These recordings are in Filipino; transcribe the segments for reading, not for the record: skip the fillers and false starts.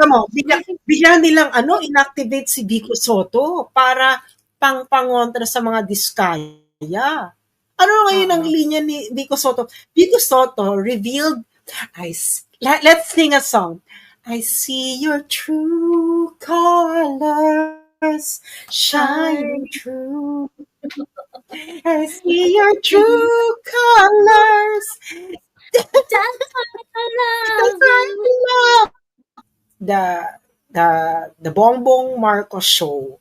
Kita mo, bigla nilang inactivate si Vico Soto para pangontra sa mga diskaya. Ano ngayon ang linya ni Vico Soto? Vico Soto revealed, let's sing a song. I see your true colors shining through. I see your true colors. The Bongbong Marcos show.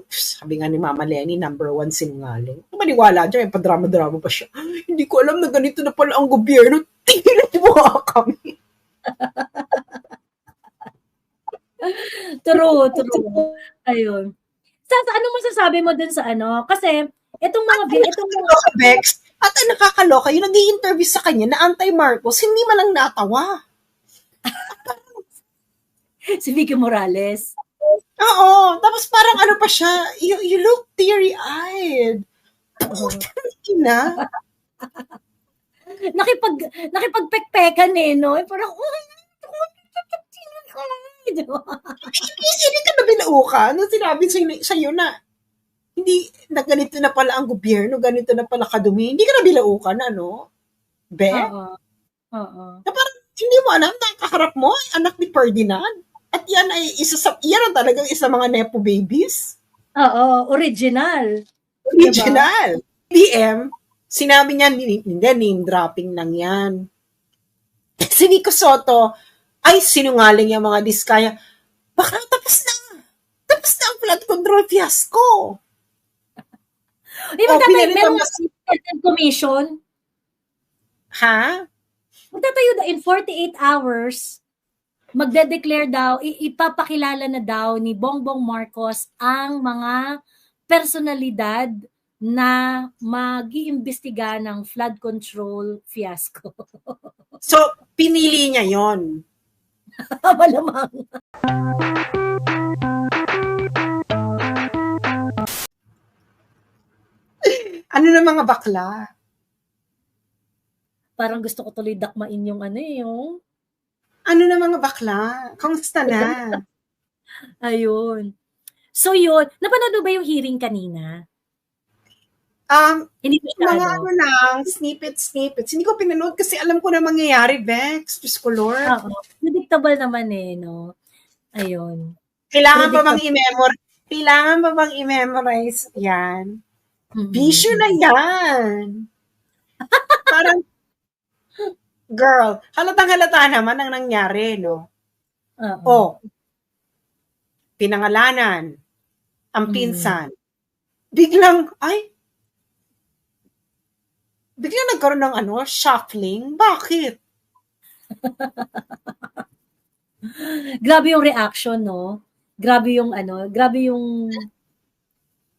Sabi nga ni Mama Lenny, number 1 sinungaling. Maniwala dyan, padrama-drama pa siya. Hindi ko alam na ganito na pala ang gobyerno. Tingnan mo nga kami. True. Ayun. Ano masasabi mo dun sa Kasi, itong mga Bex, at ang nakakaloka, yung nag-i-interview sa kanya na anti-Marcos, hindi man lang natawa. Si Vicky Morales. Oo. Tapos parang pa siya, you look teary-eyed. Na. Nakipagpekpekan no? Parang, hindi ka na binauka nung sinabi sa'yo na hindi na ganito na pala ang gobyerno, ganito na pala kadumi. Hindi ka na bilaukan, Be? Oo. Na parang hindi mo alam, nakaharap mo, anak ni Ferdinand. At yan ay yan ang talagang isa mga Nepo babies. Oo, original. Diba? BM, sinabi niya, hindi, name dropping lang yan. Si Vico Soto, ay sinungaling yung mga diskaya. Baka tapos na ang flood control fiasco. Di ba merong commission? Ha? Magtatayo in 48 hours, magde-declare daw, ipapakilala na daw ni Bongbong Marcos ang mga personalidad na mag-iimbestiga ng flood control fiasco. So, pinili niya yon. Malamang. Ano na mga bakla? Parang gusto ko tuloy dakmain yung yung... Ano na mga bakla? Kamusta na? Ayun. So yun, napanood ba yung hearing kanina? Hindi mga lang, snippets. Hindi ko pinanood kasi alam ko na mangyayari, Bex. Diyos ko, Lord. Oo. Predictable naman no? Ayun. Kailangan pa bang i-memorize yan? Bisyo na yan. Parang, girl, halatang-halata naman ang nangyari, no? Pinangalanan, ang pinsan. Biglang nagkaroon ng shuffling. Bakit? Grabe yung reaction, no? Grabe yung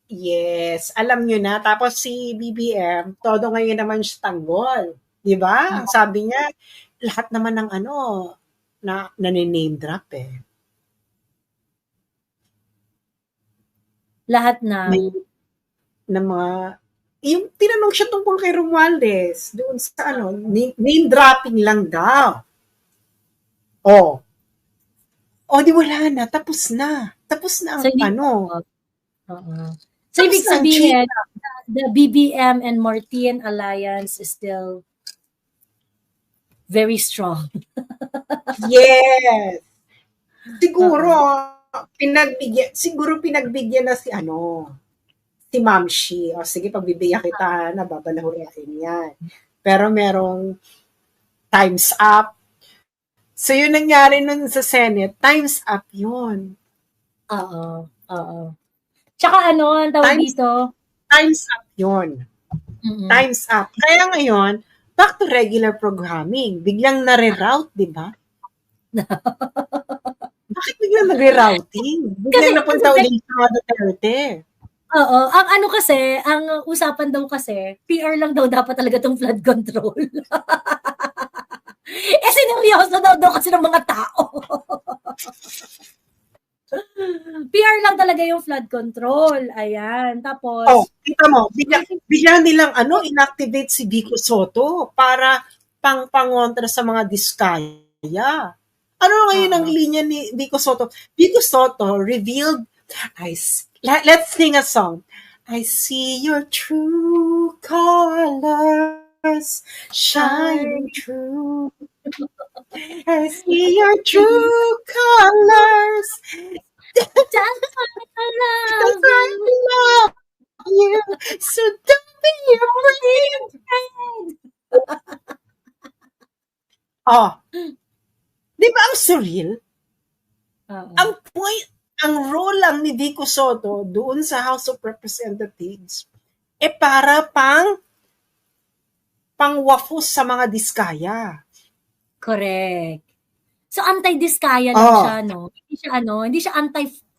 Yes, alam nyo na. Tapos si BBM, todo ngayon naman siya tanggol. Diba? Ang sabi niya, lahat naman ng na name drop Lahat na mga, yung tinanong siya tungkol kay Romualdez, doon sa name dropping lang daw. Di wala na, tapos na ang So, ibig sabihin, the BBM and Martin alliance is still very strong. Yes. Siguro, pinagbigyan na si Ma'am Shi. O sige, pagbibigyan kita na babalahurain yan. Pero merong time's up. So, yun nangyari nun sa Senate, time's up yun. Oo. Tsaka ang tawag dito? Time's up yun. Time's up. Kaya ngayon, back to regular programming. Biglang nare-route, di ba? Bakit biglang nare-routing? Biglang napunta ulit sa mga Duterte. Oo. Ang usapan daw kasi, PR lang daw dapat talaga tong flood control. Sineryoso daw kasi ng mga tao. PR lang talaga yung flood control. Ayan. Tapos... kita mo, bigla nilang inactivate si Vico Soto para pangontra sa mga diskaya. Ano ngayon ang Oo. linya ni Vico Soto? Vico Soto revealed, let's sing a song. I see your true colors shining through. I see your true colors. That's why I That's love why you. I love you. So don't be Don't be afraid. afraid. Oh, di ba ang surreal? Oo. Ang point, ang role lang ni Vico Soto doon sa House of Representatives, para pangwafos sa mga diskaya. Correct. So anti-diskaya lang Oh, siya, no? Hindi siya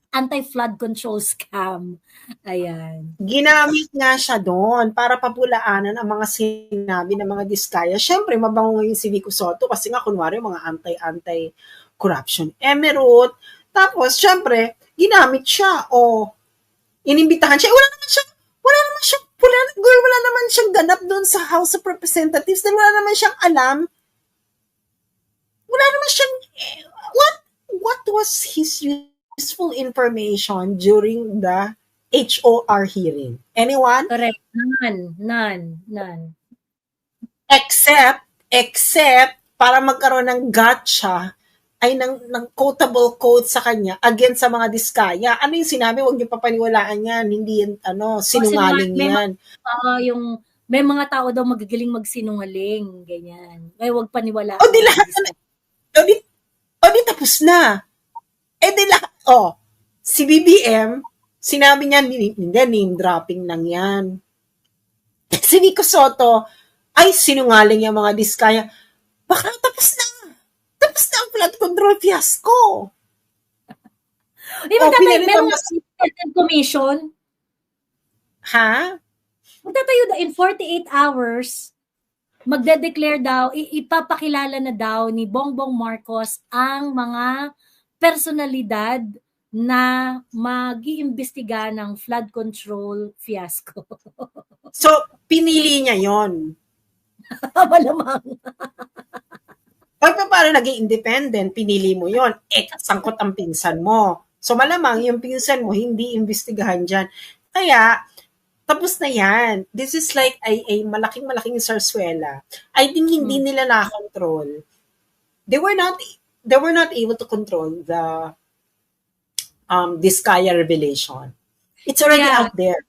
anti-flood control scam. Ayan. ginamit nga siya doon para papulaanan ang mga sinabi ng mga diskaya. Siyempre, mabango ngayon si Vico Soto kasi nga kunwari mga anti-corruption emerald. Tapos, siyempre, ginamit siya o inimbitahan siya. Wala naman siyang ganap doon sa House of Representatives dahil wala naman siyang alam. Wala naman siyang, what was his useful information during the HOR hearing? Anyone? Correct. None. Except para magkaroon ng gotcha ay ng quotable quote sa kanya against sa mga diskaya. Ano yung sinabi? Huwag niyo papaniwalaan yan. Hindi yan, sinungaling yan. May mga tao daw magagaling magsinungaling. Ganyan. Ay, huwag paniwalaan. O di lahat na, o di tapos na. Di lahat, si BBM, sinabi niya, hindi, name dropping lang yan. Si Vico Soto, ay sinungaling yung mga diskaya. Baka tapos na ang flood control fiasco. Di ba meron nga independent commission? Ha? Magtatayo daw in 48 hours, magde-declare daw, ipapakilala na daw ni Bongbong Marcos ang mga personalidad na mag-iimbestiga ng flood control fiasco. So, pinili niya yon. Malamang. Paano naging independent? Pinili mo yon. Sangkot ang pinsan mo. So, malamang yung pinsan mo, hindi imbestigahan dyan. Kaya, tapos na yan. This is like a malaking sarsuela. I think hindi nila na-control. They were not able to control the Diskaya revelation. It's already out there.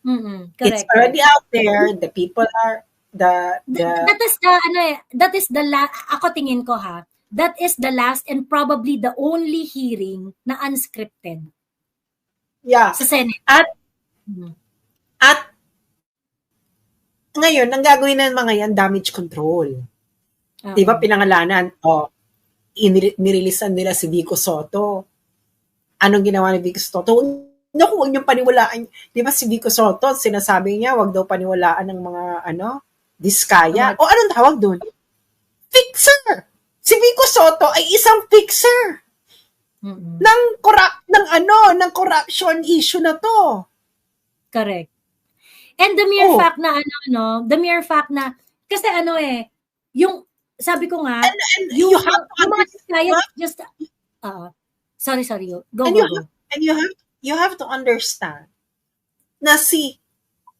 Correct. It's already out there. The people are that is the ako tingin ko that is the last and probably the only hearing na unscripted. Yeah. Sa Senate. At ngayon, ang gagawin ng mga yan, damage control. Uh-huh. Diba, pinangalanan, nireleasean nila si Vico Soto. Anong ginawa ni Vico Soto? Naku, huwag niyong paniwalaan. Diba si Vico Soto, sinasabi niya, huwag daw paniwalaan ng mga, diskaya. O anong tawag doon? Fixer! Si Vico Soto ay isang fixer. Ng corruption issue na to. Correct. And the mere fact na, kasi yung, sabi ko nga, yung mga diskaya, just, sorry, go. And you have to understand na si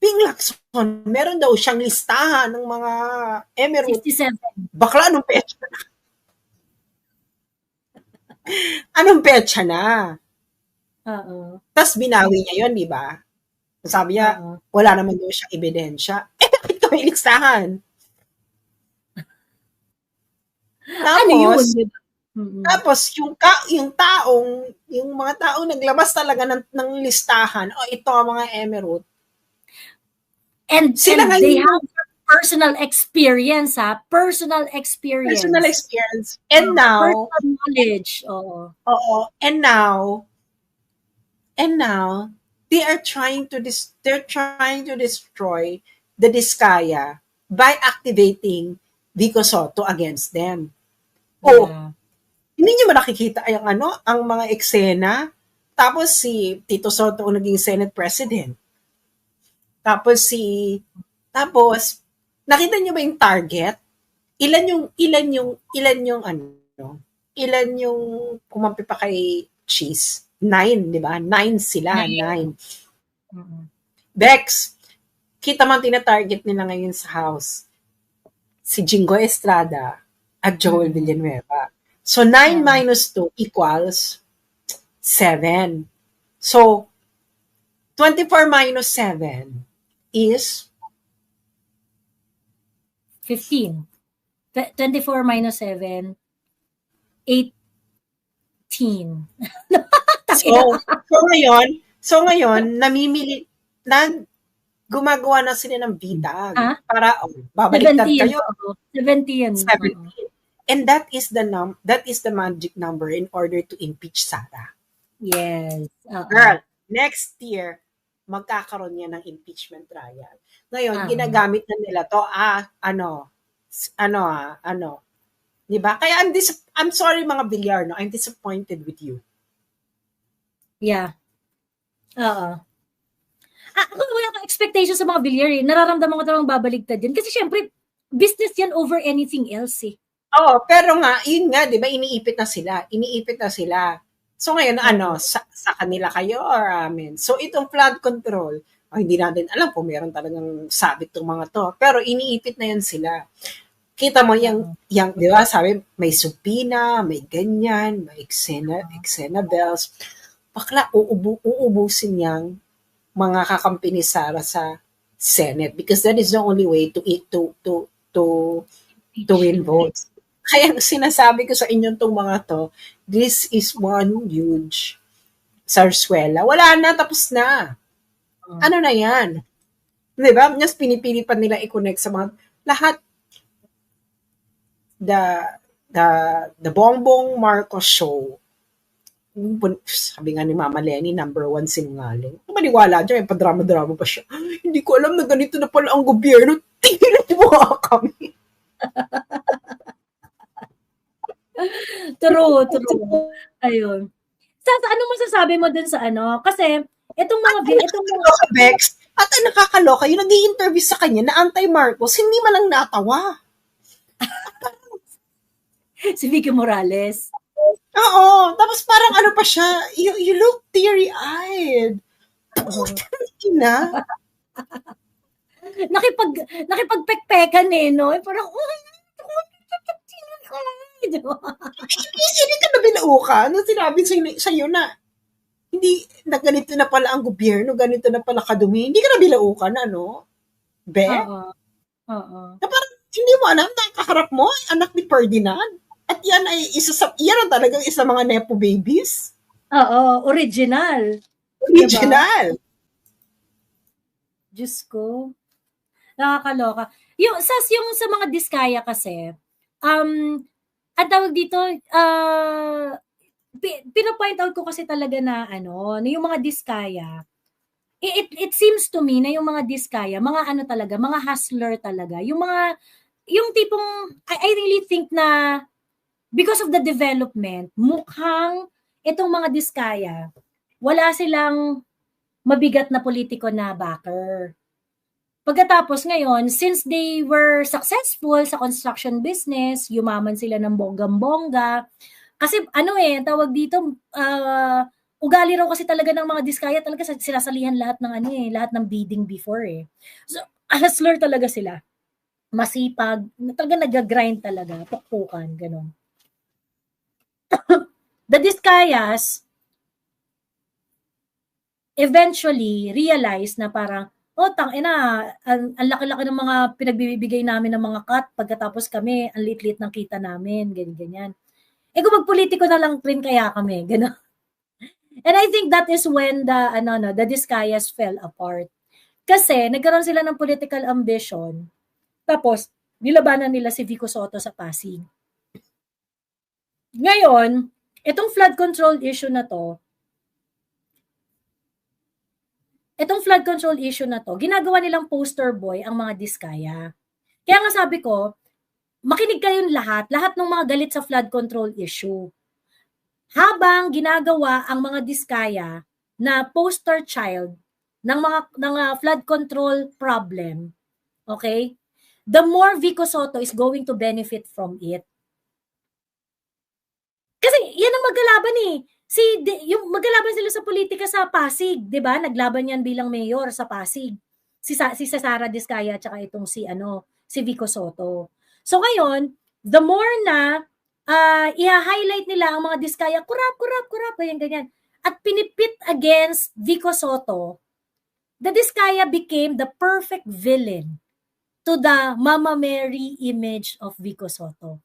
Ping Lacson, meron daw siyang listahan ng mga emerald. 67. Bakla, anong petsa na? Anong petsa na? Tapos binawi niya yun, di ba? Sabi niya, wala naman daw siyang ebidensya. Bakit ko may listahan? Tapos, yung mga taong naglabas talaga ng listahan, ito ang mga emerald. And they have personal experience, personal experience. And now, personal knowledge. And now, they're trying to destroy the Diskaya by activating Vico Soto against them. Hindi niyo ba nakikita ang mga eksena? Tapos si Tito Soto ang naging Senate President. Tapos nakita niyo ba yung target? Ilan yung ilan yung kumampi pa kay Cheese? 9, di ba? 9 sila, 9. Bex, kita man tina-target nila ngayon sa house. Si Jingo Estrada at Joel Villanueva. So, 9 minus 2 equals 7. So, 24 minus 7 is 15. 24 minus 7, 18. So ngayon, namimili, gumagawa na sila ng bitag para babaliktad 17. kayo. 17. 17. And that is the magic number in order to impeach Sara. Yes. Girl, next year, magkakaroon yan ng impeachment trial. Ngayon, ginagamit na nila to, di ba? Kaya I'm sorry mga Villar, no? I'm disappointed with you. Yeah. Ako wala akong expectation sa mga Villar eh. Nararamdaman ko talagang babaligtad yan. Kasi syempre, business yan over anything else eh. Oo, pero nga, yun nga, di ba, iniipit na sila. So ngayon, sa kanila kayo or amin? So itong flood control, hindi natin alam kung meron talagang sabit itong mga to. Pero iniipit na yan sila. Kita mo yung di ba, sabi, may subpoena, may ganyan, may eksena bells. Bakla, uubusin niyang mga kakampi ni Sara sa Senate because that is the only way to win votes. Kaya sinasabi ko sa inyo itong mga to, this is one huge sarsuela. Wala na, tapos na. Ano na yan? Di ba? Mas pinipili pa nila i-connect sa mga, lahat, the Bongbong Marcos show, sabi nga ni Mama Lenny, number 1 sinungaling. Maniwala dyan, padrama-drama pa siya. Hindi ko alam na ganito na pala ang gobyerno. Tingnan mo nga kami. True. Ayun. Ano masasabi mo dun sa ano? Kasi, itong mga Bex, at ang nakakaloka, yung nag-i-interview sa kanya na anti-Marcos, hindi man lang natawa. Si Vicky Morales. Oo. Tapos parang ano pa siya, you look teary-eyed. Ina. Nakipagpekpekan eh, no? Parang, Hindi ka na binauka. Nung sinabi sa'yo na, hindi, na ganito na pala ang gobyerno, ganito na pala kadumi. Hindi ka na bilaukan, ano? Be? Oo. Na parang, hindi mo alam, nakaharap mo, anak ni Ferdinand. At yan ay yan ang talagang isa mga Nepo babies. Oo, original. Diba? Diyos ko. Nakakaloka. Yung sa mga diskaya kasi, ang tawag dito, pinapoint out ko kasi talaga na yung mga diskaya, it seems to me na yung mga diskaya, mga talaga, mga hustler talaga. Yung tipong, I really think na because of the development, mukhang itong mga diskaya, wala silang mabigat na politiko na backer. Pagkatapos ngayon, since they were successful sa construction business, yumaman sila ng bonggang-bongga. Kasi tawag dito, ugali raw kasi talaga ng mga diskaya, talaga sinasalihan lahat ng bidding before eh. So, hustler talaga sila. Masipag, talaga nag-grind talaga, pukpukan, gano'n. The diskayas eventually realize na parang, ang laki-laki ng mga pinagbibigay namin ng mga cut, pagkatapos kami, ang lit-lit ng kita namin, ganyan-ganyan. Kung magpolitiko na lang rin kaya kami, gano'n. And I think that is when the diskayas fell apart. Kasi, nagkaroon sila ng political ambition, tapos, nilabanan nila si Vico Soto sa Pasig. Ngayon, itong flood control issue na to, ginagawa nilang poster boy ang mga diskaya. Kaya nga sabi ko, makinig kayong lahat ng mga galit sa flood control issue. Habang ginagawa ang mga diskaya na poster child ng flood control problem, okay? The more Vico Soto is going to benefit from it. Kasi yan ang magkalaban eh. Yung magkalaban sila sa politika sa Pasig, 'di ba? Naglaban yan bilang mayor sa Pasig. Si Sara Diskaya at saka itong si Vico Soto. So ngayon, the more na i-highlight nila ang mga Diskaya, kurap, ganyan. At pinipit against Vico Soto, the Diskaya became the perfect villain to the Mama Mary image of Vico Soto.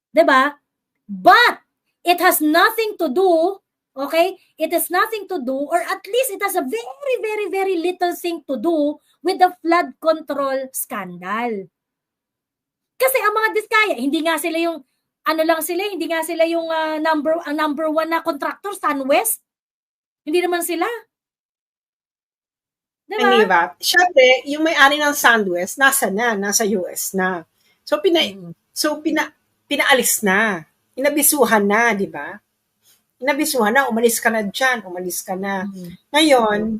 'Di ba? But it has nothing to do, okay? It has nothing to do, or at least it has a very, very, very little thing to do with the flood control scandal. Kasi ang mga Diskaya, hindi nga sila yung hindi nga sila yung number one na contractor, SunWest. Hindi naman sila. Diba? Diba? Siyempre, yung may-ari ng SunWest, nasa US na. So, pinaalis na. Inabisuhan na, di ba? Inabisuhan na, umalis ka na dyan, umalis ka na. Ngayon,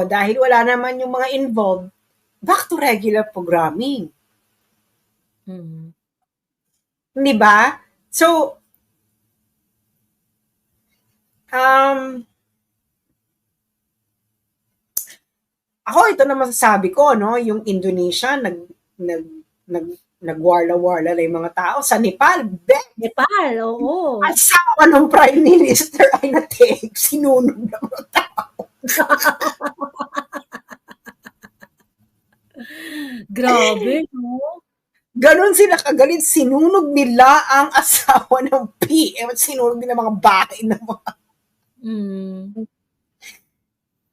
dahil wala naman yung mga involved, back to regular programming. Di ba? So, ako, ito na masasabi ko, no? Yung Indonesia, nagwarla-warla na yung mga tao. Sa Nepal, Nepal, oo. Asawa ng Prime Minister ay natik, sinunog ng mga tao. Grabe, no? Ganon sila kagalit, sinunog nila ang asawa ng PM at sinunog nila mga bahay ng mga...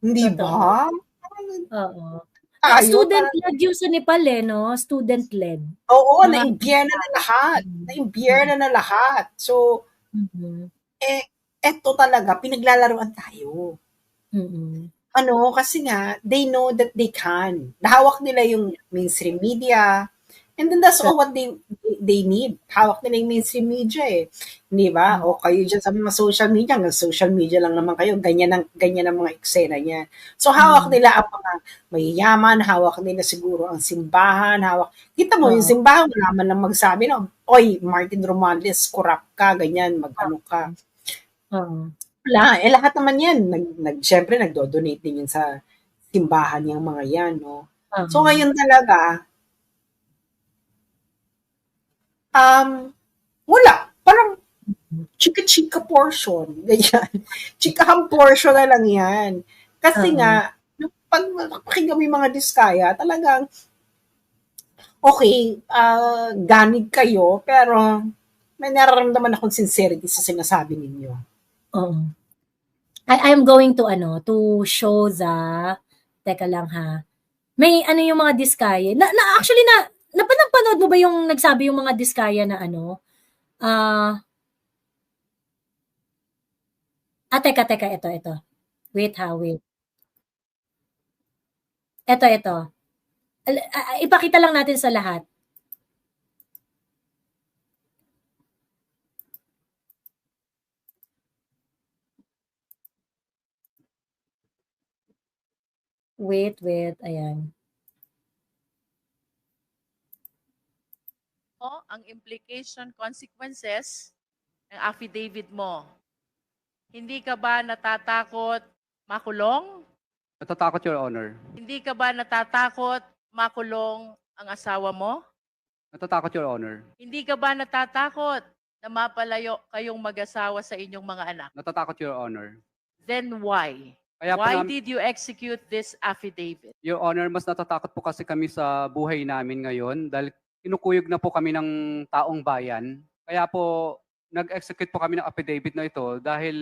Hindi ba? Oo. Student-led yung sa Nepal no? Student-led. Oo, naimbierna na lahat. Naimbierna na lahat. So, eto talaga, pinaglalaruan tayo. Kasi nga, they know that they can. Nahawak nila yung mainstream media, and then that's all what they need. Hawak nila yung mainstream media eh. Di ba? O kayo dyan sa mga social media, hanggang social media lang naman kayo, ganyan ang mga eksena niya. So hawak nila ang mga mayayaman, hawak nila siguro ang simbahan, kita mo yung simbahan, wala man lang magsabi, no? Oy, Martin Romualdez, corrupt ka, ganyan, mag-ano ka. Wala, lahat naman yan, syempre nagdo-donate din yun sa simbahan yung mga yan, no? So ngayon talaga, wala. Parang chika-chika portion. Ganyan. Chikahang portion na lang yan. Kasi nga, pag pakinggan mo yung mga Diskaya, talagang, okay, ganig kayo, pero may nararamdaman akong sincerity sa sinasabi ninyo. I am going to, to show teka lang ha, may yung mga Diskaya, actually napanood mo ba yung nagsabi yung mga Diskaya na teka, ito. Wait. Ito. Ipakita lang natin sa lahat. Wait, ayan. Ang implication consequences ng affidavit mo. Hindi ka ba natatakot makulong? Natatakot, Your Honor. Hindi ka ba natatakot makulong ang asawa mo? Natatakot, Your Honor. Hindi ka ba natatakot na mapalayo kayong mag-asawa sa inyong mga anak? Natatakot, Your Honor. Then why? Why did you execute this affidavit? Your Honor, mas natatakot po kasi kami sa buhay namin ngayon dahil kinukuyog na po kami ng taong bayan. Kaya po, nag-execute po kami ng affidavit na ito dahil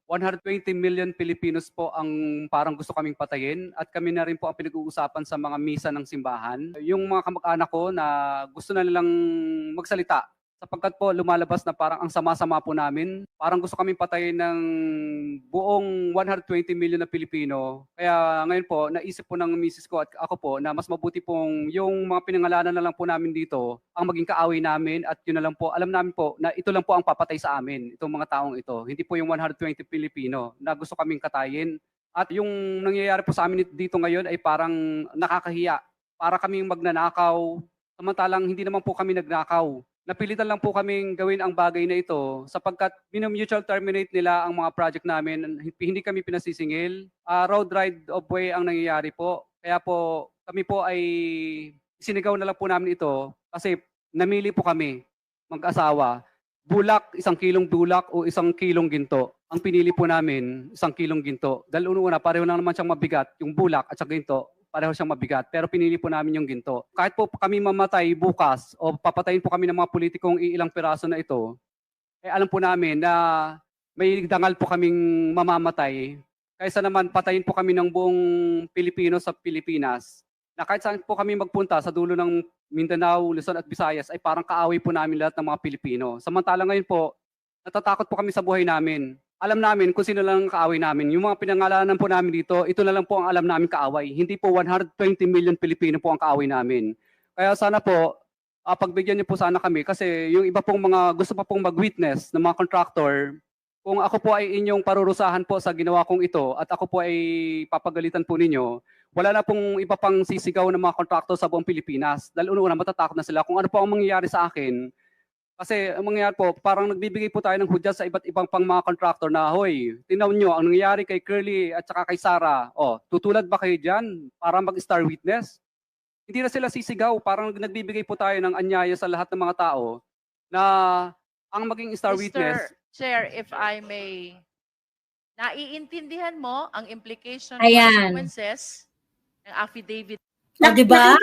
120 million Filipinos po ang parang gusto kaming patayin at kami na rin po ang pinag-uusapan sa mga misa ng simbahan. Yung mga kamag-anak ko na gusto na nilang magsalita sapagkat po lumalabas na parang ang sama-sama po namin. Parang gusto kaming patayin ng buong 120 million na Pilipino. Kaya ngayon po, naisip po ng misis ko at ako po na mas mabuti pong yung mga pinangalanan na lang po namin dito ang maging kaaway namin at yun na lang po, alam namin po na ito lang po ang papatay sa amin, itong mga taong ito. Hindi po yung 120 Pilipino na gusto kaming katayin. At yung nangyayari po sa amin dito ngayon ay parang nakakahiya. Para kaming magnanakaw, samantalang hindi naman po kami nagnakaw. napilitan lang po kaming gawin ang bagay na ito sapagkat mutual terminate nila ang mga project namin. Hindi kami pinasisingil. Road right of way ang nangyayari po. Kaya po kami po ay sinigaw na lang po namin ito kasi namili po kami mag-asawa. Bulak, 1 kilong bulak o 1 kilong ginto. Ang pinili po namin, 1 kilong ginto. Dahil una, pareho lang naman siyang mabigat, yung bulak at saka ginto. Pareho siyang mabigat, pero pinili po namin yung ginto. Kahit po kami mamatay bukas o papatayin po kami ng mga politikong ilang piraso na ito, alam po namin na may dangal po kaming mamamatay. Kaysa naman patayin po kami ng buong Pilipino sa Pilipinas, na kahit saan po kami magpunta sa dulo ng Mindanao, Luzon at Visayas, ay parang kaaway po namin lahat ng mga Pilipino. Samantala ngayon po, natatakot po kami sa buhay namin. Alam namin kung sino lang ang kaaway namin. Yung mga pinangalanan po namin dito, ito na lang po ang alam namin kaaway. Hindi po 120 million Pilipino po ang kaaway namin. Kaya sana po, pagbigyan niyo po sana kami kasi yung iba pong mga gusto pa pong mag-witness ng mga contractor, kung ako po ay inyong parurusahan po sa ginawa kong ito at ako po ay papagalitan po ninyo, wala na pong iba pang sisigaw ng mga contractor sa buong Pilipinas. Dahil una matatakot na sila kung ano po ang mangyayari sa akin. Kasi ang mangyayari po, parang nagbibigay po tayo ng hudyat sa iba't ibang pang mga contractor na, hoy, tingnan nyo, ang nangyayari kay Curly at saka kay Sarah, tutulad ba kayo dyan para mag-star witness? Hindi na sila sisigaw, parang nagbibigay po tayo ng anyaya sa lahat ng mga tao na ang maging star witness. Chair, if I may, naiintindihan mo ang implication Ayan. consequences ng affidavit? O, diba?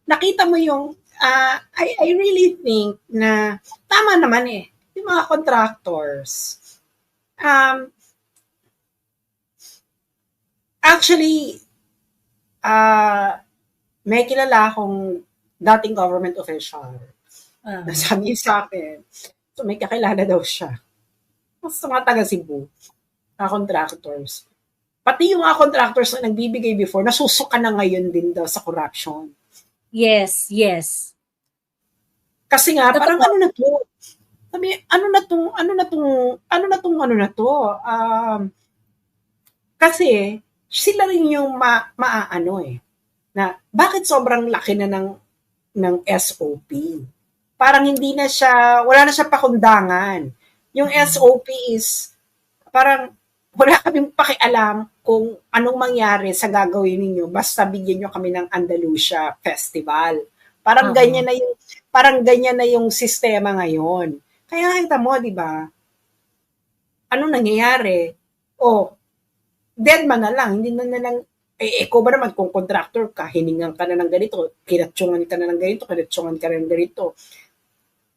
Nakita mo yung, I really think na tama naman yung mga contractors. Actually, may kilala akong dating government official na sabi sa akin, so may kakilala daw siya. Sa mga taga Cebu, contractors. Pati yung mga contractors na nagbibigay before, nasusuka na ngayon din daw sa corruption. Yes. Kasi nga, parang ano na to? Sabi, ano na to? Kasi, sila rin yung maaano na bakit sobrang laki na ng SOP? Parang hindi na siya, wala na siya pakundangan. Yung SOP is, parang wala kaming pakialam kung anong mangyari sa gagawin ninyo, basta bigyan nyo kami ng Andalusia Festival. Parang ganyan na yung sistema ngayon. Kaya kita mo, di ba? Anong nangyayari? Dead man na lang, hindi na lang, ikaw ba naman kung contractor ka, hiningan ka na ng ganito, kinatsyungan ka na ng ganito,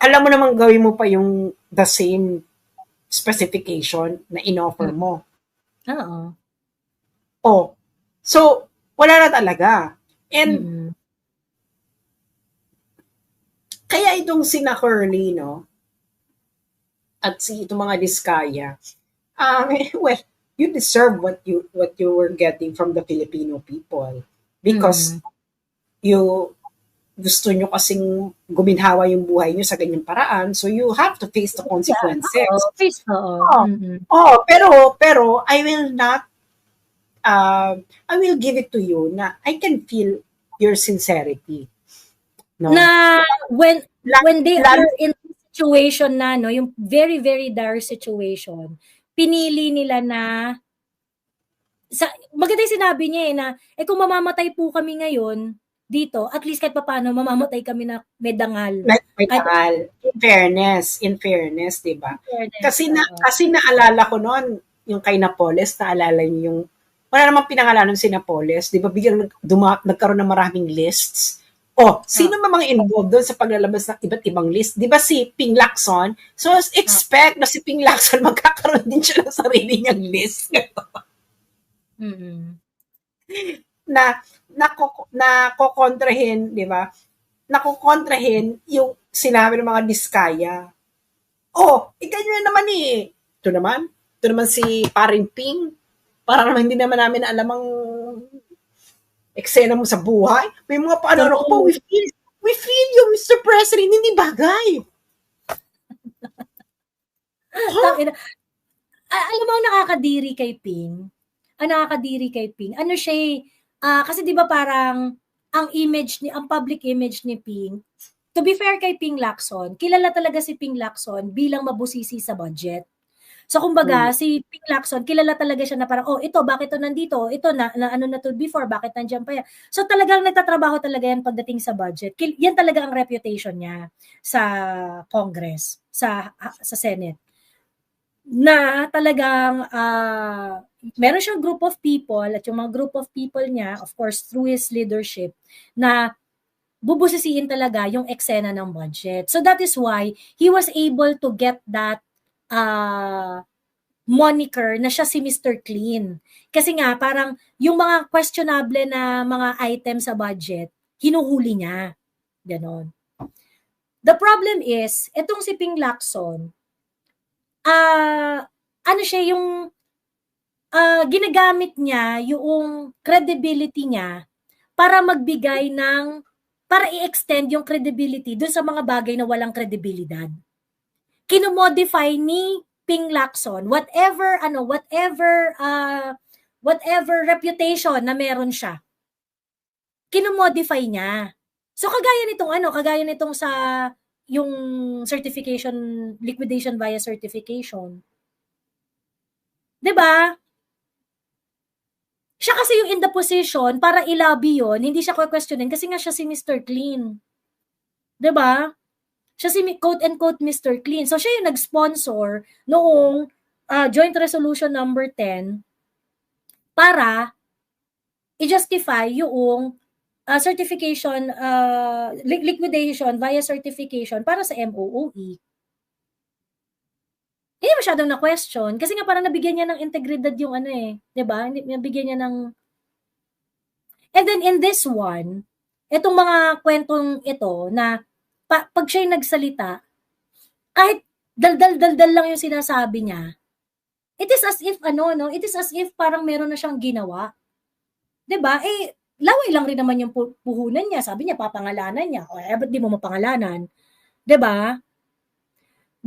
alam mo naman gawin mo pa yung the same specification na in-offer mo. Oo. So, wala na talaga. And, kaya itong sina Curly, no? At itong mga Diskaya, well, you deserve what you were getting from the Filipino people. Because, gusto nyo kasing guminhawa yung buhay nyo sa ganyang paraan, so you have to face the consequences. Pero I will not, I will give it to you na I can feel your sincerity. No? Na when they are in the situation na, no, yung very, very dire situation, pinili nila na, maganda yung sinabi niya na, kung mamamatay po kami ngayon, dito, at least kahit paano mamamatay kami na may dangal. May dangal. In fairness, di ba? Kasi naalala ko noon, yung kay Napoles, naalala niyo yung, wala namang pinangalanan si Napoles, di ba, biglang nagkaroon ng maraming lists. Sino ba mga involved doon sa paglalabas ng iba't ibang list? Di ba si Ping Lacson? So, expect na si Ping Lacson magkakaroon din siya ng sarili niyang list. na kokontrahin, di ba? Nakokontrahin yung sinabi ng mga Diskaya. Ganyan naman Ito naman si Paring Ping. Parang naman hindi naman namin alam ang eksena mo sa buhay. May mga paano ko, we feel you, Mr. President, hindi bagay. Alam mo ang nakakadiri kay Ping? Ano siya kasi 'di ba parang ang public image ni Ping to be fair kay Ping Lacson, kilala talaga si Ping Lacson bilang mabusisi sa budget. So kumbaga, si Ping Lacson, kilala talaga siya na parang, oh, ito, bakit to nandito? Ito, na ano na to before, bakit nandiyan pa yan? So talagang nagtatrabaho talaga yan pagdating sa budget. Yan talaga ang reputation niya sa Congress, sa Senate. Na talagang meron siyang group of people at yung mga group of people niya, of course, through his leadership, na bubusisiin talaga yung eksena ng budget. So that is why he was able to get that moniker na siya si Mr. Clean. Kasi nga, parang yung mga questionable na mga items sa budget, hinuhuli niya. Ganon. The problem is, itong si Ping Lacson, ano siya, yung ginagamit niya yung credibility niya para magbigay ng, para i-extend yung credibility dun sa mga bagay na walang kredibilidad. Kinomodify ni Ping Lacson whatever reputation na meron siya. Kinomodify niya. So kagaya nitong sa yung certification, liquidation via certification. 'Di ba? Siya kasi yung in the position para i-lobby yun, hindi siya questionin kasi nga siya si Mr. Clean. 'Di ba? Siya si quote-unquote Mr. Clean. So siya yung nag-sponsor noong Joint Resolution number 10 para i-justify yung certification, liquidation via certification para sa MOOE. Hindi masyadong na-question kasi nga parang nabigyan niya ng integridad yung ano eh, 'di ba? Nabigyan niya ng. And then in this one, itong mga kwentong ito na pag siya nagsalita, kahit dal-dal lang yung sinasabi niya, it is as if it is as if parang meron na siyang ginawa. 'Di ba? Eh laway lang rin naman yung puhunan niya. Sabi niya papangalanan niya. O ba't di mo mapangalanan? 'Di ba?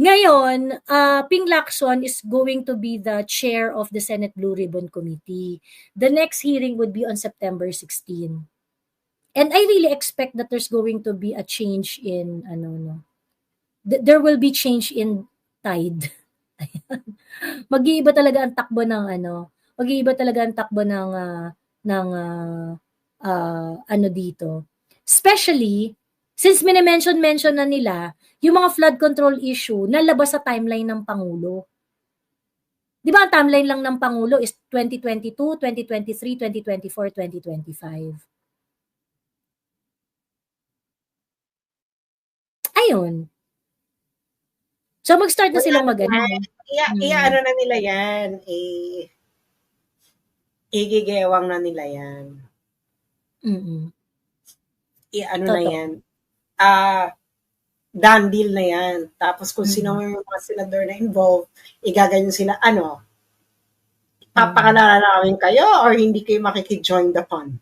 Ngayon, Ping Lacson is going to be the chair of the Senate Blue Ribbon Committee. The next hearing would be on September 16. And I really expect that there's going to be a change in there will be change in tide. Mag-iiba talaga ang takbo ng mag-iiba talaga ang takbo ng dito. Especially since mention na nila yung mga flood control issue na labas sa timeline ng Pangulo. Di ba ang timeline lang ng Pangulo is 2022, 2023, 2024, 2025. Ayun. So mag-start na silang mag-ano. Ano na nila yan. Igigewang na nila yan. Ano na yan. Done deal na yan. Tapos kung sino yung mga senador na involved, igaganyan sila, papakalala namin kayo or hindi kayo makiki-join the fund.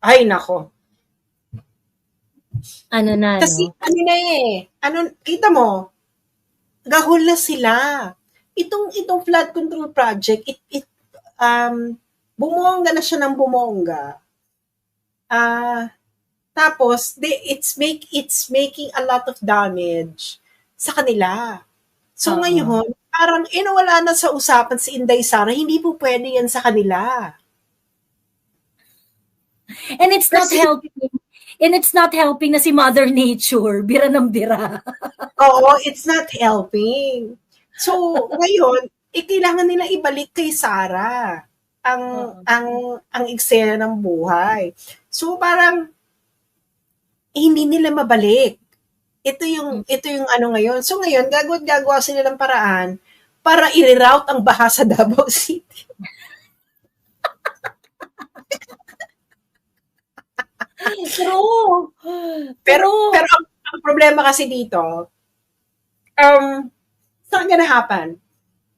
Ay, nako. Kasi kita mo, gahol na sila. Itong flood control project, bumongga na siya ng bumongga. Tapos it's making a lot of damage sa kanila. So ngayon, parang wala na sa usapan si Inday Sara, hindi po pwede yan sa kanila. And it's not helping. And it's not helping na si Mother Nature, bira ng bira. Oo, it's not helping. So, ngayon, kailangan nila ibalik kay Sara ang eksena ng buhay. So, parang hindi nila mabalik. Ito yung ngayon. So, ngayon, gagawa sila ng paraan para i-reroute ang baha sa Davao City. True. Pero ang problema kasi dito, saan gonna happen?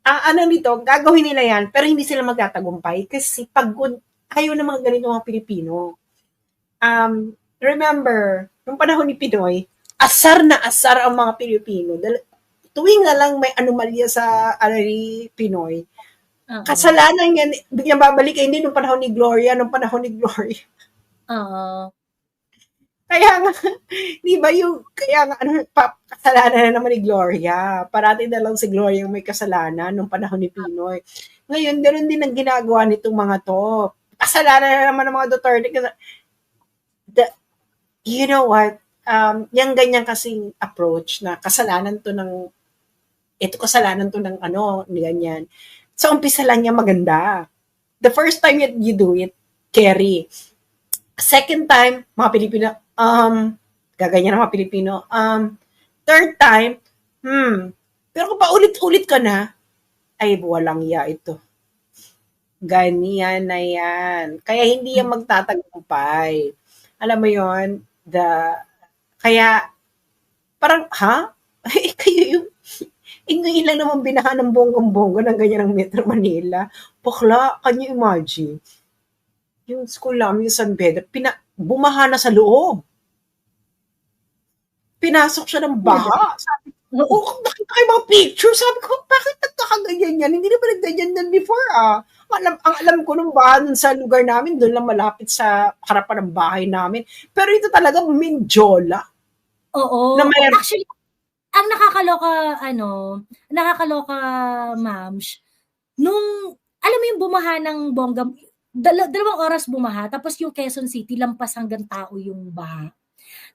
Gagawin nila yan, pero hindi sila magtatagumpay kasi pagod, ayaw ng mga ganito mga Pilipino. Remember, nung panahon ni Pinoy, asar na asar ang mga Pilipino. Tuwing nga lang may anomalya sa Pinoy, kasalanan yan, biglang babalik, hindi nung panahon ni Gloria. Oo. Kaya nga, di ba kaya nga, kasalanan na naman ni Gloria. Parati na lang si Gloria yung may kasalanan nung panahon ni Pinoy. Ngayon, ganoon din ang ginagawa nitong mga to. Kasalanan na naman ng mga Duterte. You know what? Yung ganyan kasing approach na kasalanan to ng ganyan. Sa umpisa lang niya maganda. The first time you do it, carry. Second time, mga Pilipino, gaganyan ng mga Pilipino. Third time, pero kung paulit-ulit ka na, ay walang iya ito. Ganyan na yan. Kaya hindi yan magtatagumpay. Alam mo yon, kaya parang, kayo ngayon lang naman binaha ng bonggang-bongga ng ganyan ng Metro Manila. Bakla, can you imagine? Yung school namin, yung San Pedro, bumaha na sa loob. Pinasok siya ng baha. Sabi ko, nakita kayo mga picture. Sabi ko, bakit nagkakaganyan yan? Hindi na ba nagganyan yan before, Ang alam ko nung baha sa lugar namin, doon lang malapit sa harapan ng bahay namin. Pero ito talaga, Mindiola. Oo. Actually, ang nakakaloka, ma'ams, alam mo yung bumaha ng bongga, 2 oras bumaha, tapos yung Quezon City, lampas hanggang tao yung baha.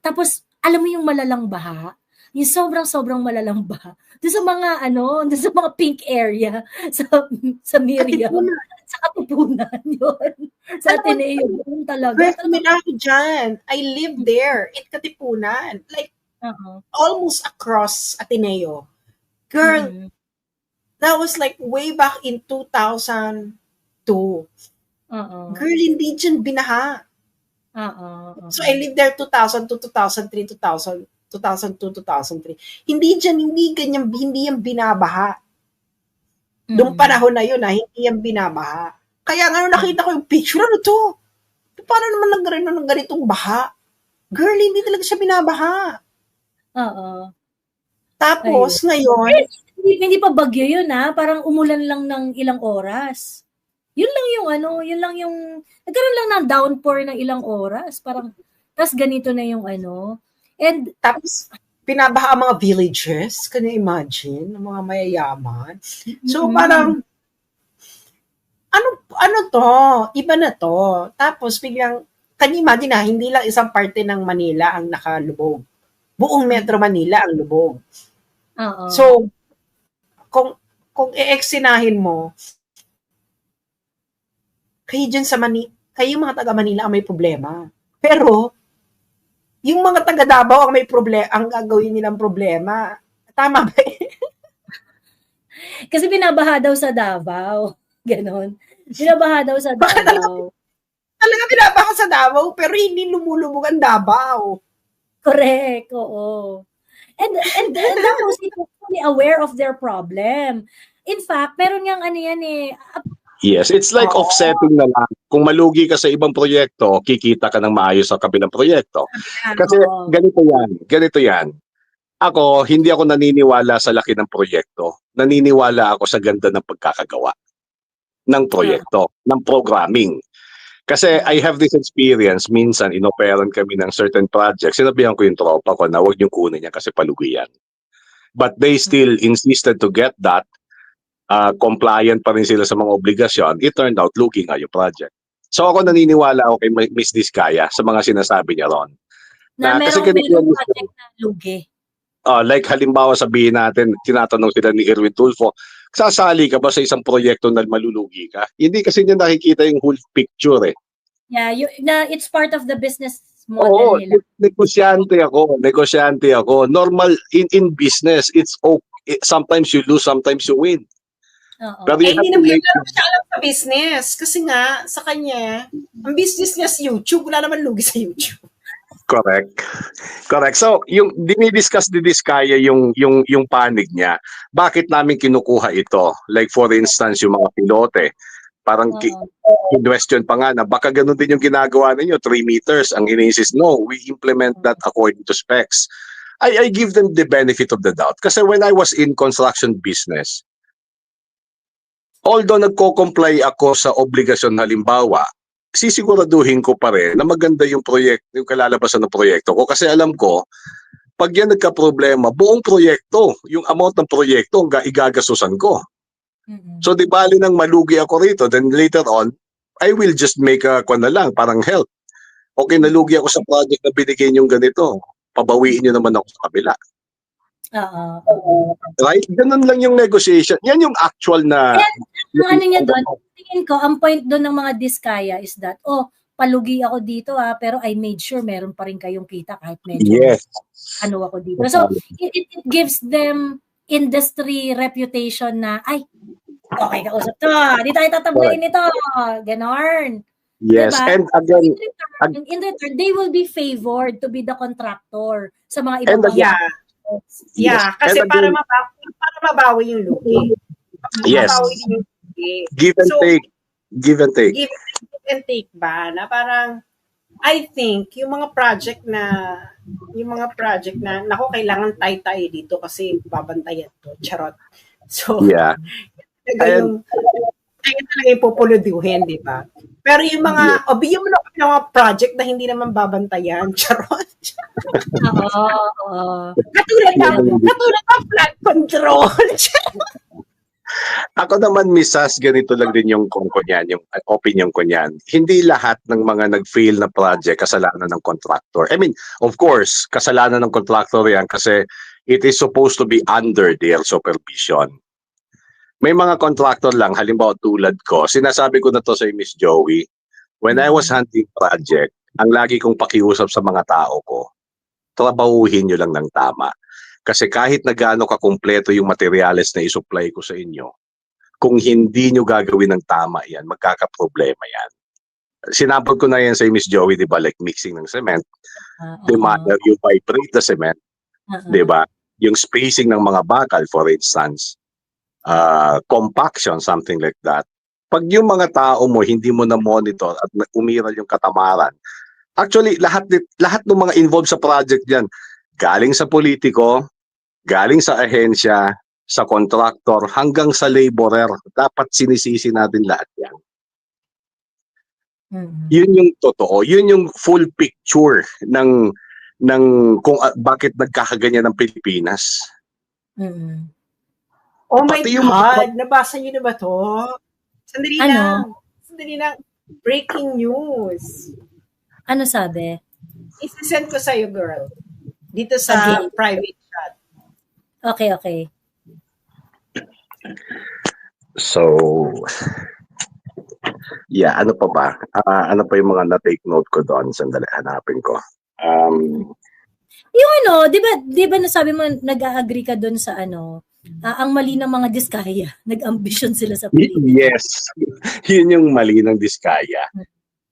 Tapos, alam mo yung malalang baha, yung sobrang malalang baha, doon sa mga pink area, sa Miriam, sa Katipunan, yun. Sa Ateneo, yun talaga. Ako dyan. I live there, in Katipunan. Like, almost across Ateneo. Girl, that was like way back in 2002. Girl, hindi dyan binaha. So, I lived there 2002, 2003, 2002, 2003. Hindi yan binabaha. Noong panahon na yun, hindi yan binabaha. Kaya nga nakita ko yung picture, ano to? Paano naman nagkaroon ng ganitong baha? Girl, hindi talaga siya binabaha. Tapos, ngayon, hindi pa bagyo yun, parang umulan lang ng ilang oras. Yun lang yung, nagkaroon lang ng downpour ng ilang oras. Parang, tas ganito na yung and, tapos, pinabaha ang mga villages, can you imagine? Ang mga mayayaman. So, parang, ano to? Iba na to. Tapos, biglang, can you imagine hindi lang isang parte ng Manila ang nakalubog. Buong Metro Manila ang lubog. So, kung i-eksinahin mo, kayo dyan kayo mga taga Manila ang may problema. Pero, yung mga taga Davao ang may problema, ang gagawin nilang problema. Tama ba? Kasi binabaha daw sa Davao. Ganon. Binabaha daw sa Davao. Talaga binabaha sa Davao, pero hindi lumulubog ang Davao. Correct, oo. And tapos, hindi aware of their problem. In fact, meron niyang Yes, it's like offsetting na lang. Kung malugi ka sa ibang proyekto, kikita ka ng maayos sa kabilang proyekto. Kasi ganito yan. Ako, hindi ako naniniwala sa laki ng proyekto. Naniniwala ako sa ganda ng pagkakagawa ng proyekto, ng programming. Kasi I have this experience, minsan inoperan kami ng certain projects. Sinabihan ko yung tropa ko na huwag niyong kunin niya kasi palugi yan. But they still insisted to get that. Compliant pa rin sila sa mga obligasyon. It turned out, lugi nga yung project. So ako naniniwala kay Miss Diskaya sa mga sinasabi niya ron. Na merong project na lugi. Like halimbawa sabihin natin, tinatanong sila ni Erwin Tulfo, sasali ka ba sa isang proyekto na malulugi ka? Hindi kasi niya nakikita yung whole picture eh. Yeah, it's part of the business model nila. Negosyante ako. Normal in business, it's okay. Sometimes you lose, sometimes you win. Pero hindi naman siya alam sa business. Kasi nga, sa kanya, ang business niya sa YouTube, wala naman lugi sa YouTube. Correct. So, yung dinidiscuss ni Diskaya yung panig niya, bakit namin kinukuha ito? Like for instance, yung mga pilote, parang question pa nga na baka ganun din yung ginagawa ninyo, 3 meters, ang ininsist, no, we implement that according to specs. I give them the benefit of the doubt. Kasi when I was in construction business, although nagko-comply ako sa obligasyon halimbawa, sisiguraduhin ko pa rin na maganda yung proyekto, yung kalalabasan ng proyekto ko. Kasi alam ko, pag yan nagka-problema, buong proyekto, yung amount ng proyekto, ang igagastusan ko. So di bali nang malugi ako rito, then later on, I will just make a na lang, parang help. Okay, nalugi ako sa project na binigay niyong ganito. Pabawiin niyo naman ako sa kabila. Right? Ganun lang yung negotiation. Yan yung actual na... Ang ano niya doon, tingin ko, ang point doon ng mga diskaya is that, palugi ako dito pero I made sure meron pa rin kayong kita kahit medyo ano ako dito. So, it gives them industry reputation na, ay, okay, kausap to. Di tayo tatablayin nito. Ganon. Yes, diba? and again, in return, they will be favored to be the contractor sa mga ibang Yeah. Yeah, kasi para mabawi yung lugi. Yes. Mabawi yung lugi. Give and take. Give and take. Give and take ba? Na parang, I think, yung mga project na, naku, kailangan tayo dito kasi babantayan to. Charot. So, Yeah. Kaya talaga yung pupuluduhin, di ba? Pero yung mga, bigyan mo na ng mga project na hindi naman babantayan. Charot. Oo. Katulad ng flood control. Ako naman, Misas, ganito lang din yung yung opinion ko niyan. Hindi lahat ng mga nag-fail na project kasalanan ng contractor. I mean, of course, kasalanan ng contractor yan kasi it is supposed to be under their supervision. May mga contractor lang, halimbawa tulad ko, sinasabi ko na to sa Miss Joey, when I was hunting project, ang lagi kong pakiusap sa mga tao ko, trabahuhin nyo lang ng tama. Kasi kahit na gaano kakumpleto yung materyales na isupply ko sa inyo, kung hindi nyo gagawin ng tama yan, magkakaproblema yan. Sinabot ko na yan sa Miss Joey, di ba, like mixing ng cement, the manner you vibrate the cement, di ba, yung spacing ng mga bakal, for instance, compaction, something like that. Pag yung mga tao mo, hindi mo na monitor at umiral yung katamaran, actually, lahat ng mga involved sa project dyan, galing sa politiko, galing sa ahensya, sa contractor, hanggang sa laborer, dapat sinisisi natin lahat yan. Yun yung totoo. Yun yung full picture ng kung bakit nagkakaganyan ng Pilipinas. Oh my God! Nabasa niyo na ba to? Sandali lang. Breaking news. Ano sabi? Isasend ko sa'yo, girl. Dito sa private chat. Okay. So, yeah, ano pa ba? Ano pa yung mga na-take note ko doon? Sandali, hanapin ko. Yung di ba nasabi mo, nag-agree ka doon sa ang mali ng mga diskaya, nag-ambition sila sa politika. Yes. Yun yung mali ng diskaya.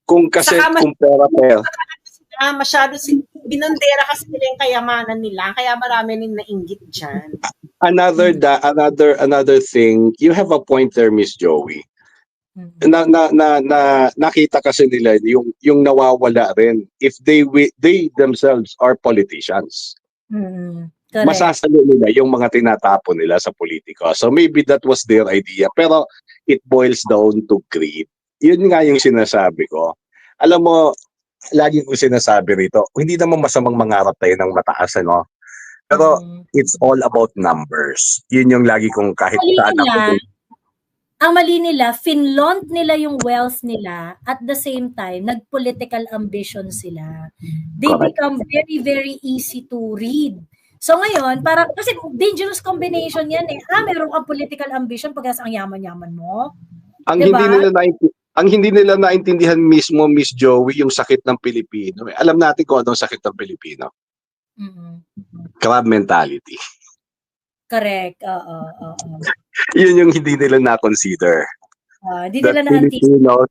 Kung kasi, kung pera. Masyado binondera kasi nila yung kayamanan nila, kaya marami rin nainggit dyan. Another thing, you have a point there, Miss Joey. Nakita kasi nila yung nawawala rin if they themselves are politicians. Masasalo nila yung mga tinatapon nila sa politika. So maybe that was their idea. Pero it boils down to greed. Yun nga yung sinasabi ko. Alam mo, lagi ko sinasabi rito, hindi naman masamang mangarap tayo ng mataas, Pero it's all about numbers. Yun yung lagi kong kahit saan ako. Ang mali nila, finlaunt nila yung wealth nila at the same time, nag-political ambition sila. They become very, very easy to read. So ngayon, parang, kasi dangerous combination yan meron kang political ambition pag ang yaman-yaman mo. Ang hindi nila naintindihan mismo, Miss Joey, yung sakit ng Pilipino. Alam natin kung anong sakit ng Pilipino. Crab mentality. Correct. Yun yung hindi nila na-consider. Hindi nila na-anticipate.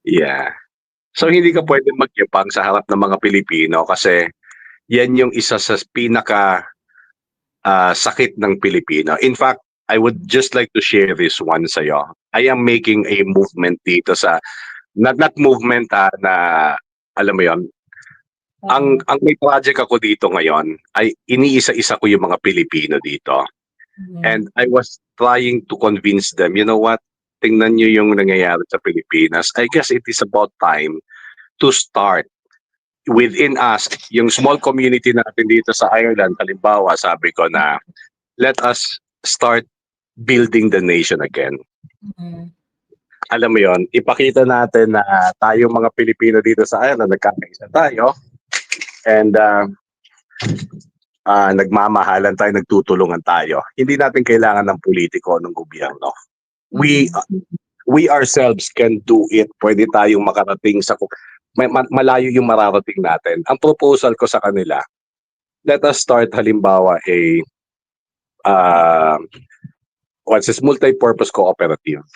Yeah. So hindi ka pwede magyapang sa harap ng mga Pilipino kasi yan yung isa sa pinaka sakit ng Pilipino. In fact, I would just like to share this one sa'yo. I am making a movement dito sa, not movement na, alam mo yon. Ang may project ako dito ngayon ay iniisa-isa ko yung mga Pilipino dito. And I was trying to convince them, you know what? tingnan nyo yung nangyayari sa Pilipinas. I guess it is about time to start within us, yung small community natin dito sa Ireland. Halimbawa, sabi ko na, let us start building the nation again. Alam mo yon, ipakita natin na tayong mga Pilipino dito sa Ireland, nagkakaisa tayo, and nagmamahalan tayo, nagtutulungan tayo. Hindi natin kailangan ng politiko, ng gobyerno. We ourselves can do it. Pwede tayong makarating sa malayo yung mararating natin. Ang proposal ko sa kanila, let us start halimbawa what's this, multi-purpose cooperative.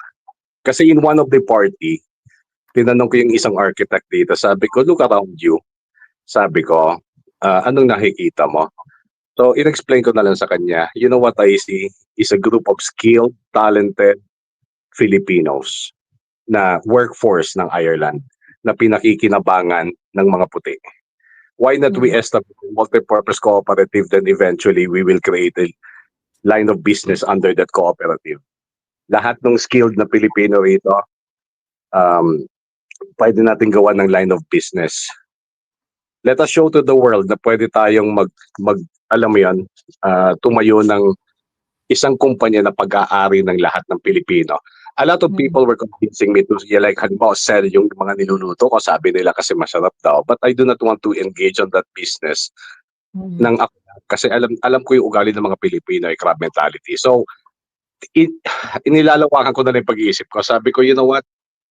Kasi in one of the party, tinanong ko yung isang architect dito, sabi ko, look around you. Sabi ko, anong nakikita mo? So, in-explain ko na lang sa kanya, you know what I see is a group of skilled, talented Filipinos na workforce ng Ireland na pinakikinabangan ng mga puti. Why not we establish a multi-purpose cooperative, then eventually we will create a line of business under that cooperative. Lahat ng skilled na Pilipino rito, pwede natin gawa ng line of business. Let us show to the world na pwede tayong alam mo yan, tumayo ng isang kumpanya na pag-aari ng lahat ng Pilipino. A lot of people were convincing me to, like, halimbawa, sell yung mga niluluto ko, sabi nila kasi masarap daw. But I do not want to engage on that business ng ako. Kasi alam ko yung ugali ng mga Pilipino, ay crab mentality. So, inilalawakan ko na lang yung pag-iisip ko. Sabi ko, you know what,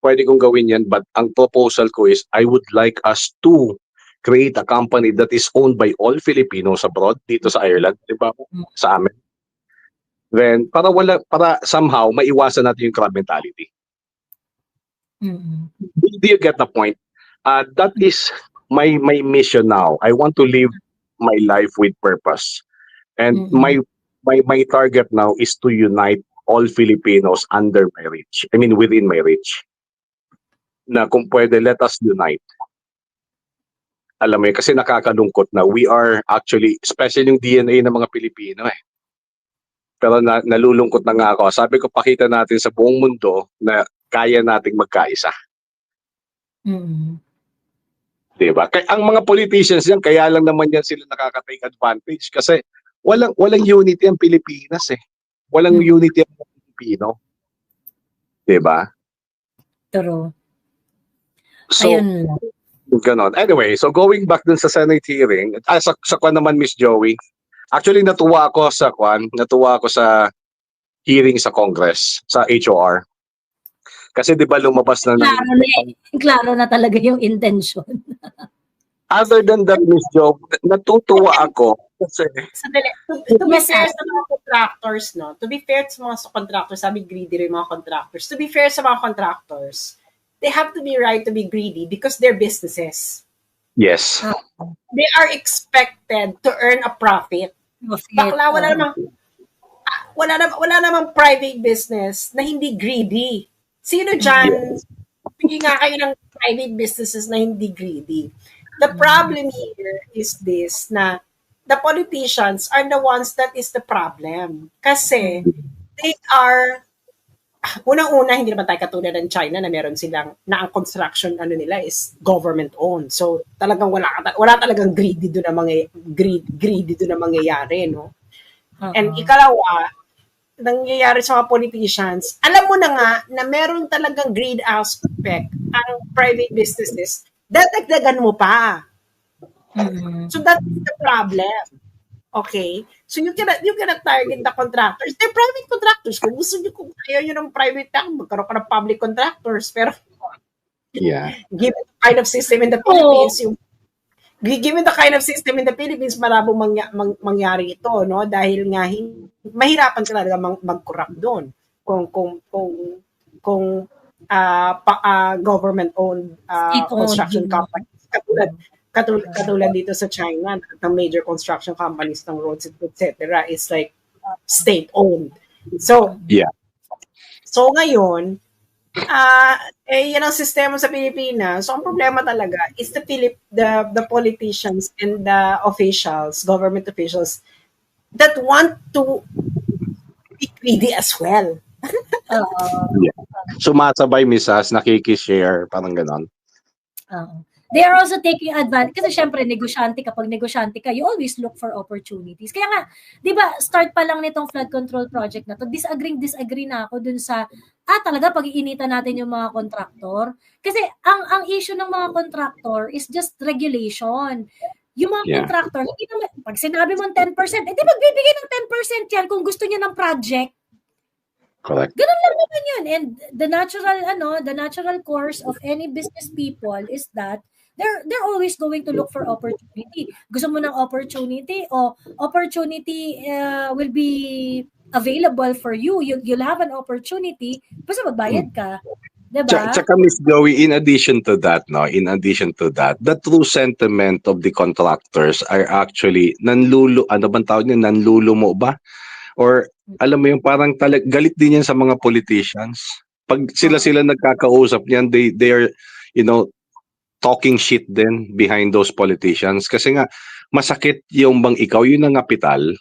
pwede kong gawin yan, but ang proposal ko is, I would like us to create a company that is owned by all Filipinos abroad, dito sa Ireland, di ba? Sa amin. Then, para somehow, maiwasan natin yung crab mentality. Do you get the point? That is my mission now. I want to live my life with purpose. And my target now is to unite all Filipinos under my reach. I mean, within my reach. Na kung pwede, let us unite. Alam mo, kasi nakakalungkot na we are actually, especially yung DNA ng mga Pilipino Pero nalulungkot na nga ako. Sabi ko, pakita natin sa buong mundo na kaya nating magkaisa. Diba? Ang mga politicians yan, kaya lang naman yan sila nakaka-take advantage kasi walang unity ang Pilipinas Walang unity ang Pilipino. Diba? True. So, ayun lang. Ganon. Anyway, so going back dun sa Senate hearing, sa kwan naman, Miss Joey, actually natuwa ako sa hearing sa Congress, sa HOR. Kasi di ba lumabas na Klaro na talaga yung intention. Other than that, Miss Jo, natutuwa ako kasi To be fair sa mga contractors, no? To be fair sa mga contractors, sabi greedy rin mga contractors. To be fair sa mga contractors, they have to be right to be greedy because they're businesses. Yes. They are expected to earn a profit. Bakla, wala namang private business na hindi greedy. Sino dyan? Hindi nga kayo ng private businesses na hindi greedy. The problem here is this, na the politicians are the ones that is the problem. Kasi they are, unang-una, hindi naman tayo katulad ng China na meron silang, na ang construction nila is government-owned. So talagang wala talagang greedy doon na mangyayari, no? And ikalawa, nangyayari sa mga politicians, alam mo na nga na meron talagang greed aspect ang private businesses, dadagdagan mo pa. So that is the problem. Okay? So you cannot target the contractors. They're private contractors. Kung gusto nyo, kung ayaw nyo ng private magkaroon ka ng public contractors. Pero given the kind of system in the Philippines, given the kind of system in the Philippines, malabong mangyari ito, no? Dahil nga mahirapan ka talaga mag-corrupt doon. Kung government-owned construction companies, katulad dito sa China, ng major construction companies ng roads, etc., is like state-owned. So, so ngayon, yan ang sistema sa Pilipinas. So, ang problema talaga is the politicians and the officials, government officials, that want to be greedy as well. Oo. Sumasabay, misas, nakikishare, parang ganon. Oo. They are also taking advantage kasi syempre kapag negosyante ka, you always look for opportunities. Kaya nga, 'di ba, start pa lang nitong flood control project na to, disagree na ako dun sa talaga pag-iinitan natin yung mga kontraktor. Kasi ang issue ng mga kontraktor is just regulation. Yung mga kontraktor, hindi naman, pag sinabi mo 10%, di magbibigay ng 10% yan kung gusto niya ng project. Correct. Ganun lang naman yun. And the natural course of any business people is that they're always going to look for opportunity. Gusto mo ng opportunity o opportunity will be available for you. You'll have an opportunity basta magbayad ka. Diba? Tsaka Miss Joey, in addition to that, the true sentiment of the contractors are actually nanlulumo ba? Or alam mo yung parang galit din yan sa mga politicians. Pag sila nagkakausap niyan, they are, talking shit din behind those politicians. Kasi nga, masakit yung bang ikaw yung nangapital,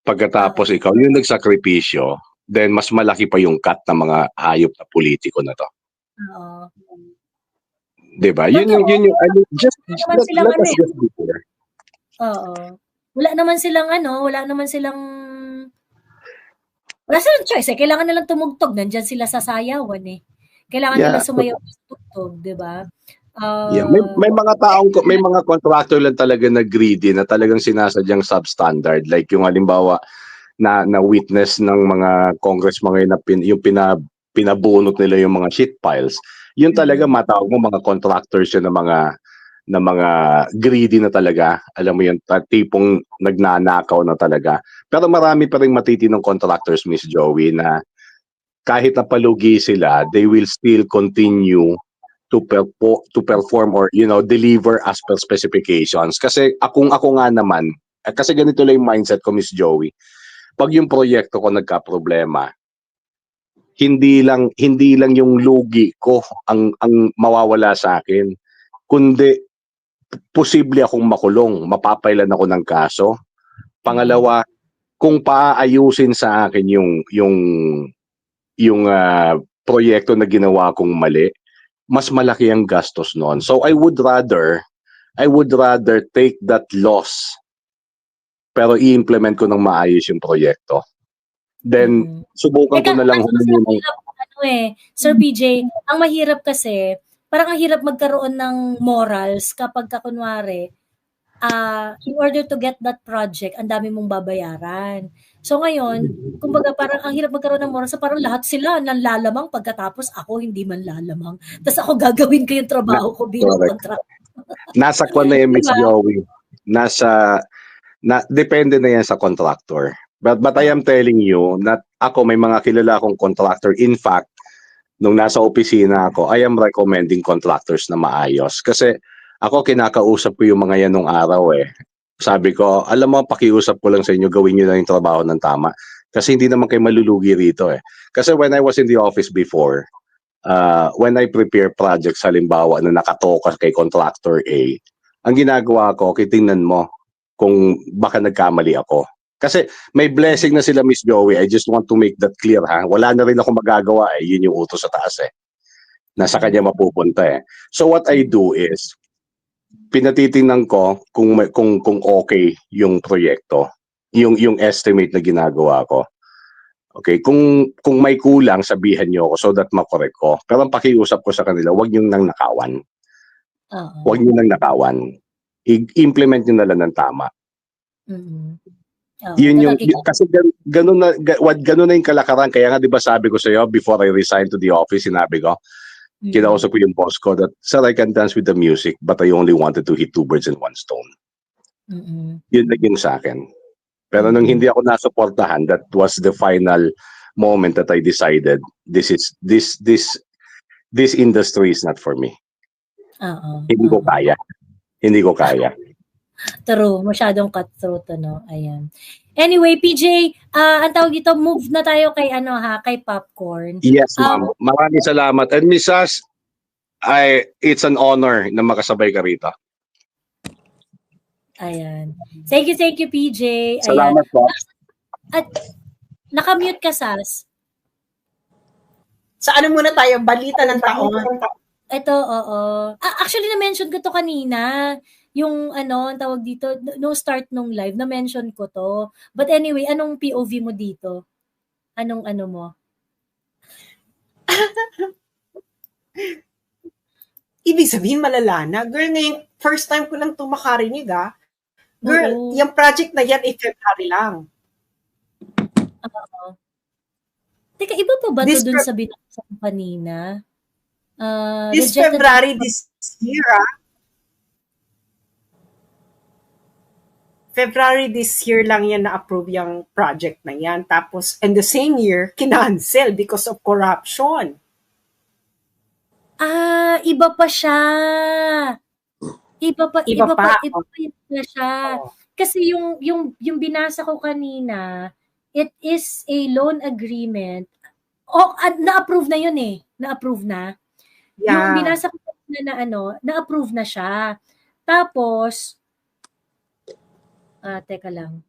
pagkatapos ikaw yung nagsakripisyo, then mas malaki pa yung cut ng mga hayop na politiko na to. Oo. Diba? Yun yung just let us just be clear. Oo. Wala naman silang choice. Kailangan nilang tumugtog. Nandyan sila sa sayawan eh. Kailangan nila sumayaw sa tugtog, di ba? May mga contractor lang talaga na greedy na talagang sinasadyang substandard. Like yung halimbawa na witness ng mga congressman ngayon na yung pinabunot nila yung mga shit piles. Yun talaga matawag mo mga contractors yun na mga greedy na talaga. Alam mo yun, tipong nagnanakaw na talaga. Pero marami pa rin matitinong contractors, Miss Joey, na kahit napalugi sila, they will still continue to perform or deliver as per specifications. Kasi ako nga naman, kasi ganito lang yung mindset ko, Miss Joey. Pag yung proyekto ko nagka-problema, hindi lang yung lugi ko ang mawawala sa akin, kundi posible akong makulong, mapapailan ako ng kaso. Pangalawa, kung paaayusin sa akin yung proyekto na ginawa kong mali, mas malaki ang gastos noon. So I would rather take that loss pero i-implement ko ng maayos yung proyekto. Then subukan ko na lang Sir PJ, ang mahirap kasi, parang ang hirap magkaroon ng morals kapag kunwari, in order to get that project, ang dami mong babayaran. So ngayon, kumbaga parang ang hirap magkaroon ng morals, so parang lahat sila nanlalamang pagkatapos ako hindi man lalamang. Tapos ako gagawin ko yung trabaho ko bilang contractor. Nasa kwan na yung Miss Joey. Depende na yan sa contractor. But I am telling you that ako may mga kilala akong contractor. In fact, nung nasa opisina ako, I am recommending contractors na maayos. Kasi ako kinakausap ko yung mga yan nung araw eh. Sabi ko, alam mo, pakiusap ko lang sa inyo, gawin nyo lang yung trabaho ng tama. Kasi hindi naman kayo malulugi rito eh. Kasi when I was in the office before, when I prepare projects, halimbawa na nakatokas kay contractor A, ang ginagawa ko, tingnan mo kung baka nagkamali ako. Kasi may blessing na sila, Miss Joey. I just want to make that clear, ha? Wala na rin ako magagawa eh. Yun yung utos sa taas eh. Nasa kanya mapupunta eh. So what I do is, pinatitingnan ko kung okay yung proyekto, yung estimate na ginagawa ko. Okay, kung may kulang, sabihan niyo ako so that makorek ko. Pero ang pakiusap ko sa kanila, wag niyo nang nakawan. Wag niyo nang nakawan. I-implement niyo na lang ng tama. Yun kasi ganun na yung kalakaran. Kaya nga 'di ba sabi ko sa iyo before I resigned to the office, sinabi ko, kinausap ko yung boss ko that, sir, I can dance with the music but I only wanted to hit two birds in one stone. Yun naging sa akin. Pero nung hindi ako nasuportahan, that was the final moment that I decided this industry is not for me. Hindi ko kaya. True, masyadong cutthroat ayan. Anyway, PJ, ang tawag dito, move na tayo kay kay Popcorn. Yes, ma'am. Maraming salamat. And Miss Sas, it's an honor na makasabay ka rito. Ayan. Thank you, PJ. Salamat po. At nakamute ka, Sas. Sa ano muna tayo, balita ng taon. Ito, oo. Actually, na-mention ko to kanina. Yung ano, ang tawag dito, no start nung live, na-mention ko to. But anyway, anong POV mo dito? Anong ano mo? Ibig sabihin, malala na. Girl, ngayon, first time ko lang ito makarinig, ah. Girl, Oo. yung project na yan, February lang. Teka, iba pa ba This to dun sa binasa ko kanina? This Rejected February this year, ah. February this year lang yan na-approve yung project na yan. Tapos, in the same year, kinancel because of corruption. Iba pa siya. Iba pa siya. Oh. Kasi yung binasa ko kanina, it is a loan agreement. Na-approve na yun eh. Na-approve na. Yung Yeah. binasa ko kanina na ano, na-approve na siya. Tapos, teka lang.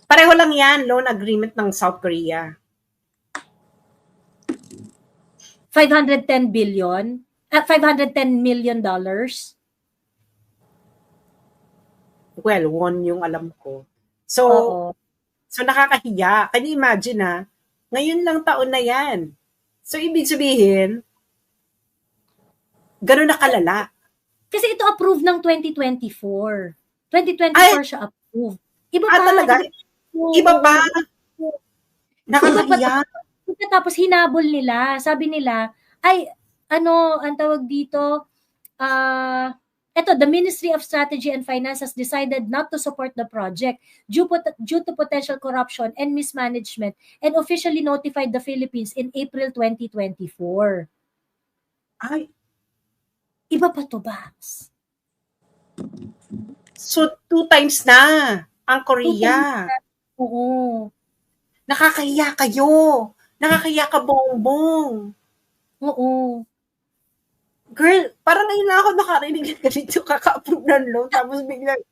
Pareho lang yan, loan agreement ng South Korea. 510 million dollars. Well, won yung alam ko. So, Oo. so nakakahiya. Can you imagine, ha? Ngayon lang taon na yan. So, ibig sabihin, gano'n na kalala. Kasi ito approved ng 2024. 2024 siya approved. Iba pa. Talaga? Iba pa? Nakakahiya. Tapos hinabol nila. Sabi nila, ang tawag dito, the Ministry of Strategy and Finance has decided not to support the project due to potential corruption and mismanagement and officially notified the Philippines in April 2024. Ay, iba pa to, Bax. So, 2 times na ang Korea. Oo. Nakakahiya kayo. Nakakahiya ka, Bongbong. Oo. Girl, parang ngayon na ako nakarinig na ganito, kaka-approve ng loan, tapos biglang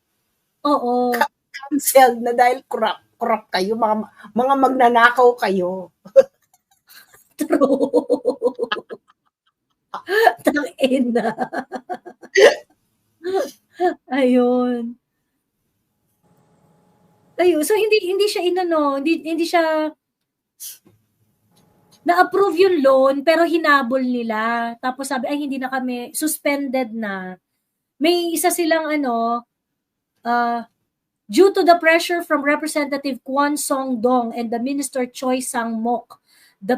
Oo. cancelled na dahil corrupt kayo, mga magnanakaw kayo. True. Tangina. Ayun. So hindi siya hindi siya na-approve yung loan pero hinabol nila. Tapos sabi hindi na kami suspended na. May isa silang due to the pressure from Representative Kwon Song-dong and the Minister Choi Sang-mok, di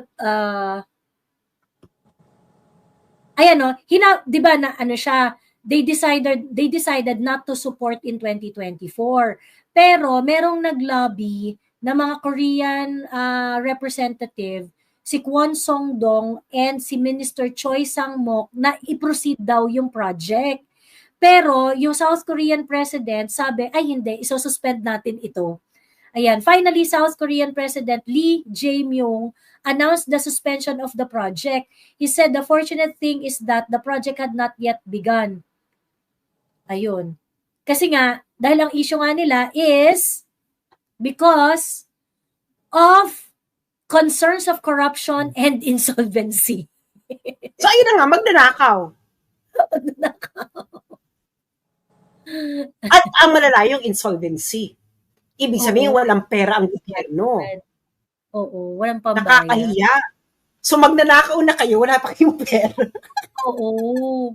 ba na siya, they decided not to support in 2024. Pero merong nag-lobby na mga Korean representative, si Kwon Song-dong and si Minister Choi Sang-mok, na i-proceed daw yung project. Pero yung South Korean president sabi, hindi, iso-suspend natin ito. Ayan, finally, South Korean President Lee Jae-myung announced the suspension of the project. He said the fortunate thing is that the project had not yet begun. Ayun. Kasi nga, dahil ang issue nga nila is because of concerns of corruption and insolvency. So, ayun na nga, magnanakaw. At ang malala yung insolvency. Ibig sabihin, walang pera ang gobyerno. Oo, walang pambayad. Nakakahiya. So, magnanakaw na kayo, wala pa kayong pera. Oo.